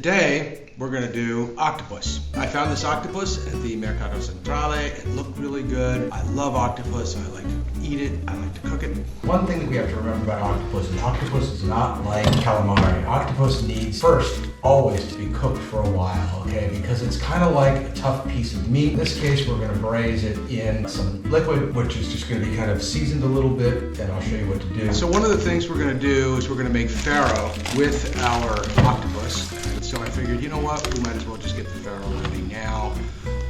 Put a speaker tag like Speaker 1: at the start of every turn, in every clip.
Speaker 1: Today, we're gonna do octopus. I found this octopus at the Mercato Centrale. It looked really good. I love octopus. I like to eat it. I like to cook it.
Speaker 2: One thing that we have to remember about octopus is not like calamari. Octopus needs first always to be cooked for a while, okay? Because it's kind of like a tough piece of meat. In this case, we're gonna braise it in some liquid, which is just gonna be kind of seasoned a little bit, and I'll show you what to do.
Speaker 1: So one of the things we're gonna do is we're gonna make Faro with our octopus. And so I figured, you know what, we might as well just get the Faro ready now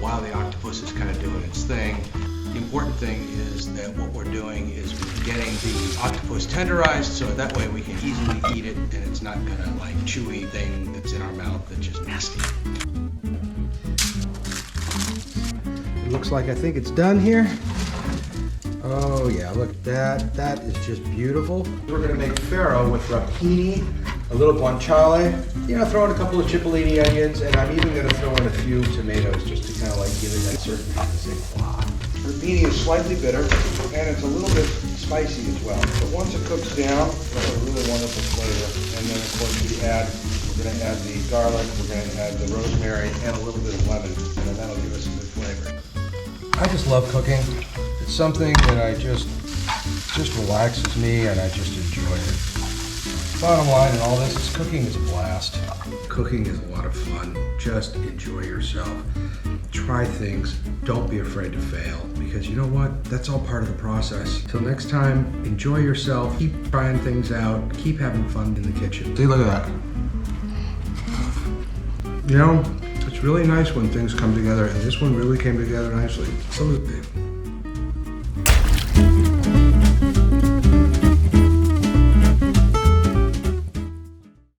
Speaker 1: while the octopus is kind of doing its thing. The important thing is that what we're doing is we're getting the octopus tenderized so that way we can easily eat it and it's not gonna like chewy thing that's in our mouth that's just nasty.
Speaker 2: It looks like I think it's done here. Oh yeah, look at that. That is just beautiful. We're gonna make Faro with rapini, a little guanciale, you know, throw in a couple of cipollini onions, and I'm even gonna throw in a few tomatoes just to kind of like give it that certain wow.
Speaker 1: Rapini is slightly bitter and it's a little bit spicy as well. But once it cooks down, it'll have a really wonderful flavor. And then of course we're gonna add the garlic, we're gonna add the rosemary and a little bit of lemon, and then that'll give us some good flavor.
Speaker 2: I just love cooking. It's something that I just relaxes me and I just enjoy it. Bottom line in all this is cooking is a blast. Cooking is a lot of fun. Just enjoy yourself. Try things. Don't be afraid to fail because you know what? That's all part of the process. Till next time, enjoy yourself. Keep trying things out. Keep having fun in the kitchen. See, look at that. You know, it's really nice when things come together, and this one really came together nicely. So was big.